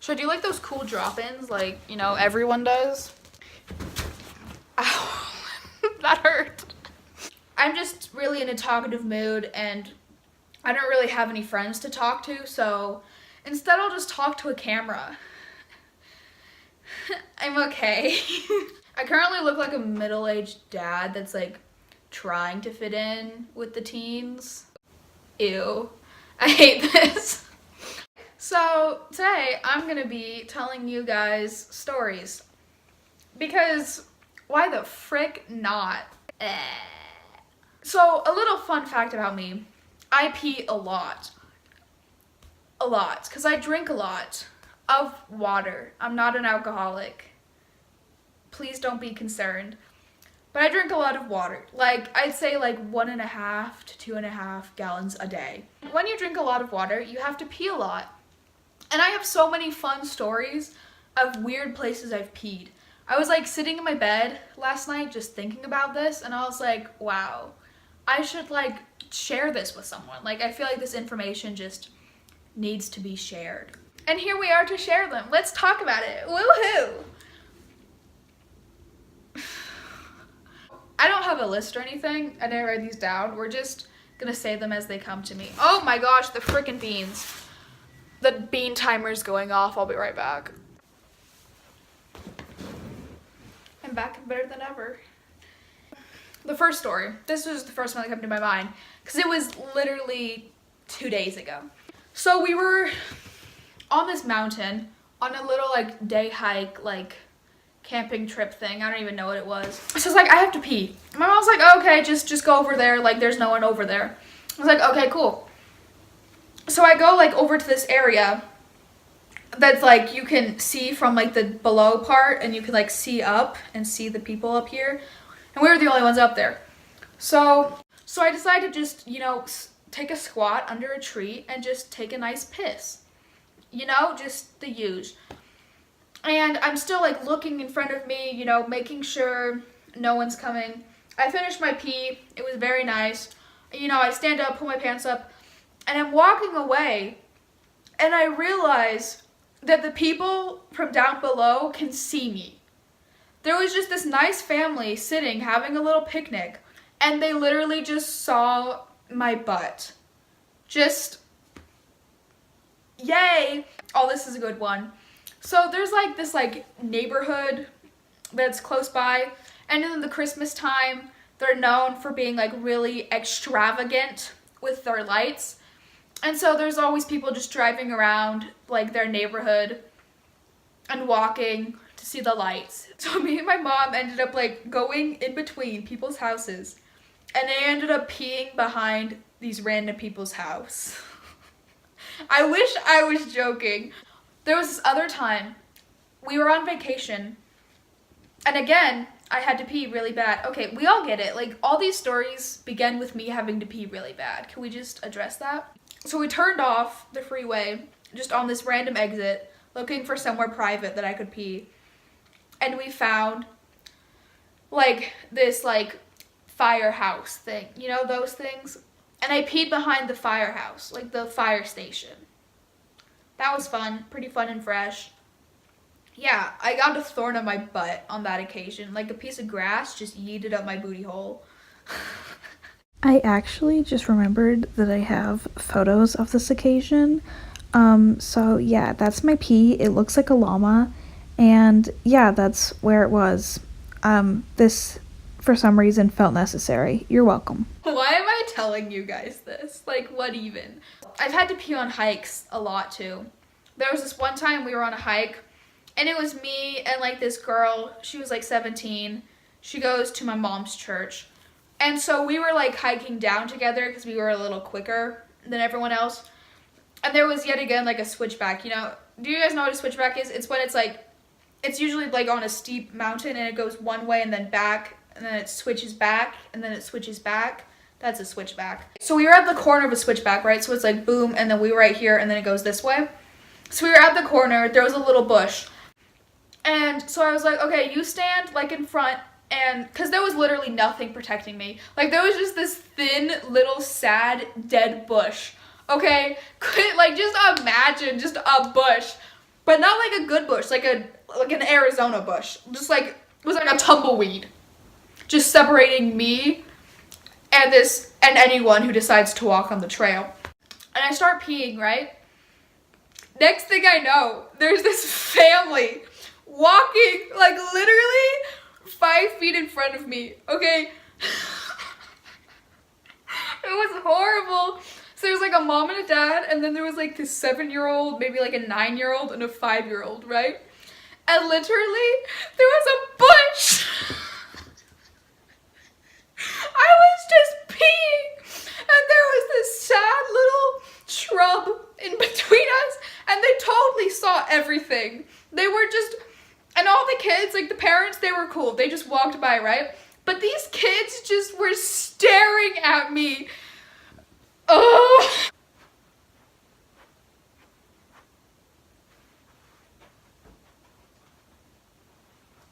Should I do like those cool drop-ins like, you know, everyone does? Ow, that hurt. I'm just really in a talkative mood and I don't really have any friends to talk to, so instead I'll just talk to a camera. I'm okay. I currently look like a middle-aged dad that's like trying to fit in with the teens. Ew, I hate this. So today I'm gonna be telling you guys stories because why the frick not? So a little fun fact about me, I pee a lot, because I drink a lot of water. I'm not an alcoholic. Please don't be concerned. But I drink a lot of water. Like, I'd say like 1.5 to 2.5 gallons a day. When you drink a lot of water, you have to pee a lot. And I have so many fun stories of weird places I've peed. I was like sitting in my bed last night just thinking about this, and I was like, wow, I should like share this with someone. Like, I feel like this information just needs to be shared. And here we are to share them. Let's talk about it. Woohoo! I don't have a list or anything. I didn't write these down. We're just gonna say them as they come to me. Oh my gosh, the frickin' beans. The bean timer's going off. I'll be right back. I'm back and better than ever. The first story. This was the first one that came to my mind because it was literally 2 days ago. So we were on this mountain on a little like day hike, like camping trip thing. I don't even know what it was. So it's like, I have to pee. My mom's like, oh, okay, just go over there. Like, there's no one over there. I was like, okay, cool. So I go like over to this area that's like you can see from like the below part, and you can like see up and see the people up here. And we were the only ones up there. So I decided to just, you know, take a squat under a tree and just take a nice piss. You know, just the use. And I'm still like looking in front of me, you know, making sure no one's coming. I finished my pee. It was very nice. You know, I stand up, pull my pants up, and I'm walking away, and I realize that the people from down below can see me. There was just this nice family sitting, having a little picnic, and they literally just saw my butt. Just, yay! Oh, this is a good one. So there's like this like neighborhood that's close by, and in the Christmas time, they're known for being like really extravagant with their lights. And so there's always people just driving around like their neighborhood and walking to see the lights. So me and my mom ended up like going in between people's houses, and they ended up peeing behind these random people's house. I wish I was joking. There was this other time, we were on vacation, and again, I had to pee really bad. Okay, we all get it. Like, all these stories begin with me having to pee really bad. Can we just address that? So we turned off the freeway, just on this random exit, looking for somewhere private that I could pee. And we found, like, this, like, firehouse thing. You know, those things? And I peed behind the firehouse, like the fire station. That was fun, pretty fun and fresh. Yeah, I got a thorn on my butt on that occasion. Like a piece of grass just yeeted up my booty hole. I actually just remembered that I have photos of this occasion. So yeah, that's my pee. It looks like a llama. And yeah, that's where it was. This, for some reason, felt necessary. You're welcome. Why am I telling you guys this? Like, what even? I've had to pee on hikes a lot too. There was this one time we were on a hike, and it was me and like this girl. She was like 17. She goes to my mom's church. And so we were like hiking down together because we were a little quicker than everyone else. And there was yet again like a switchback, you know. Do you guys know what a switchback is? It's when it's like, it's usually like on a steep mountain and it goes one way and then back, and then it switches back, and then it switches back. That's a switchback. So we were at the corner of a switchback, right? So it's like boom, and then we were right here, and then it goes this way. So we were at the corner, there was a little bush. And so I was like, okay, you stand like in front, and because there was literally nothing protecting me. Like, there was just this thin little sad dead bush. Okay, like, just imagine just a bush. But not like a good bush, like an Arizona bush. Just like, it was like a tumbleweed. Just separating me and anyone who decides to walk on the trail. And I start peeing, right? Next thing I know, there's this family walking like literally 5 feet in front of me, okay? It was horrible. So there's like a mom and a dad, and then there was like this 7-year-old, maybe like a 9-year-old, and a 5-year-old, right? And literally, there was a bush. I was just peeing, and there was this sad little shrub in between us, and they totally saw everything. They were just, and all the kids, like the parents, they were cool. They just walked by, right? But these kids just were staring at me. Ugh.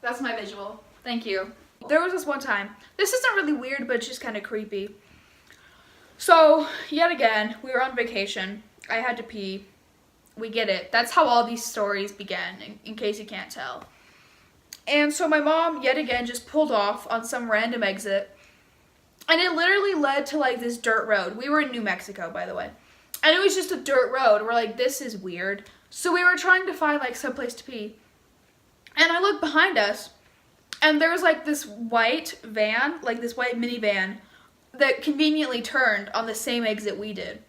That's my visual. Thank you. There was this one time. This isn't really weird, but it's just kind of creepy. So, yet again, we were on vacation. I had to pee. We get it. That's how all these stories began, in case you can't tell. And so my mom, yet again, just pulled off on some random exit. And it literally led to like this dirt road. We were in New Mexico, by the way. And it was just a dirt road. We're like, this is weird. So we were trying to find like someplace to pee. And I looked behind us. And there was like this white van, like this white minivan, that conveniently turned on the same exit we did.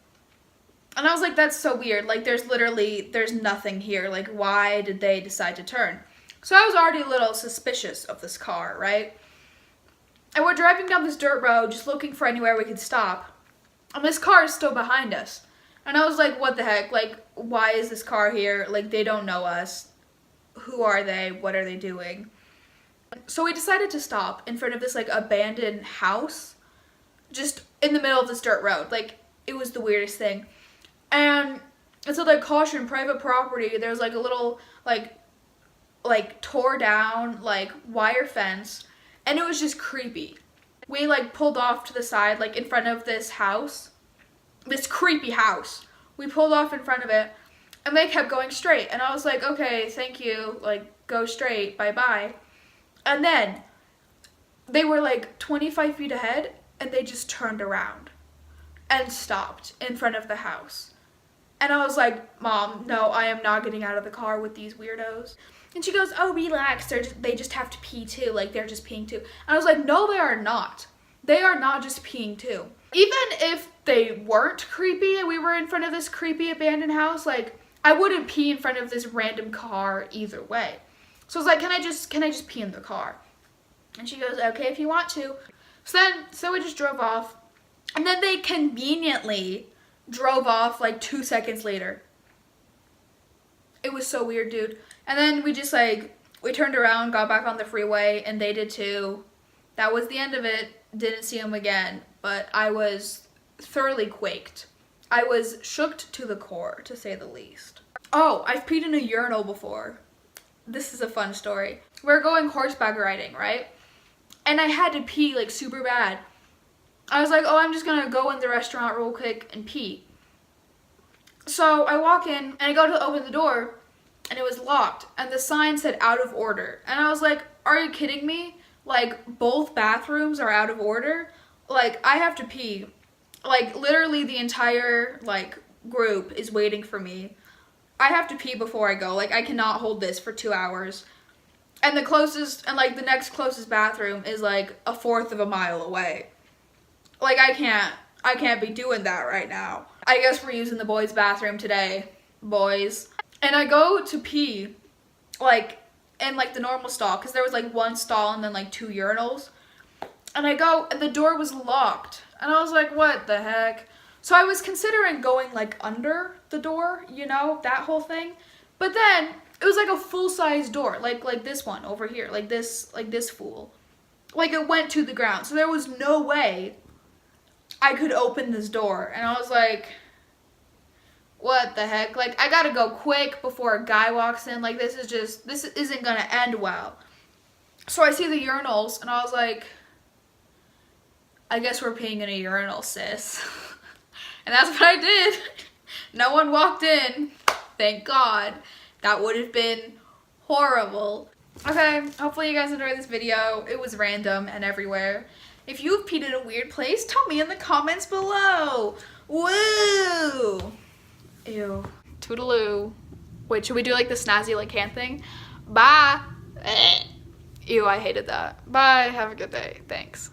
And I was like, that's so weird. Like there's nothing here. Like why did they decide to turn? So I was already a little suspicious of this car, right? And we're driving down this dirt road, just looking for anywhere we could stop. And this car is still behind us. And I was like, what the heck? Like, why is this car here? Like, they don't know us. Who are they? What are they doing? So we decided to stop in front of this, like, abandoned house. Just in the middle of this dirt road. Like, it was the weirdest thing. And it said, like, caution, private property. There was, like, a little, like tore down, like, wire fence. And it was just creepy. We, like, pulled off to the side, like, in front of this house. This creepy house. We pulled off in front of it. And they kept going straight. And I was like, okay, thank you. Like, go straight. Bye-bye. And then they were, like, 25 feet ahead. And they just turned around. And stopped in front of the house. And I was like, Mom, no, I am not getting out of the car with these weirdos. And she goes, oh, relax, they just have to pee too, like they're just peeing too. And I was like, no, they are not. They are not just peeing too. Even if they weren't creepy and we were in front of this creepy abandoned house, like I wouldn't pee in front of this random car either way. So I was like, can I just pee in the car? And she goes, okay, if you want to. So we just drove off. And then they conveniently drove off like 2 seconds later. It was so weird, dude. And then we just like, we turned around, got back on the freeway, and they did too. That was the end of it. Didn't see them again, but I was thoroughly quaked. I was shooked to the core, to say the least. Oh, I've peed in a urinal before. This is a fun story. We're going horseback riding, right? And I had to pee like super bad. I was like, oh, I'm just gonna go in the restaurant real quick and pee. So I walk in and I go to open the door and it was locked and the sign said out of order. And I was like, are you kidding me? Like both bathrooms are out of order? Like I have to pee. Like literally the entire like group is waiting for me. I have to pee before I go. Like I cannot hold this for 2 hours. And the next closest bathroom is like 1/4 of a mile away. Like I can't be doing that right now. I guess we're using the boys' bathroom today, boys. And I go to pee, like, in, like, the normal stall, because there was, like, 1 stall and then, like, 2 urinals. And I go, and the door was locked. And I was like, what the heck? So I was considering going, like, under the door, you know, that whole thing. But then, it was, like, a full-size door, like this one over here, like this fool. Like, it went to the ground. So there was no way I could open this door. And I was like, what the heck? Like, I gotta go quick before a guy walks in. Like, this isn't gonna end well. So I see the urinals, and I was like, I guess we're peeing in a urinal, sis. And that's what I did. No one walked in. Thank God. That would have been horrible. Okay, hopefully you guys enjoyed this video. It was random and everywhere. If you've peed in a weird place, tell me in the comments below. Woo! Ew. Toodaloo. Wait, should we do like the snazzy like hand thing? Bye. Ew, I hated that. Bye, have a good day. Thanks.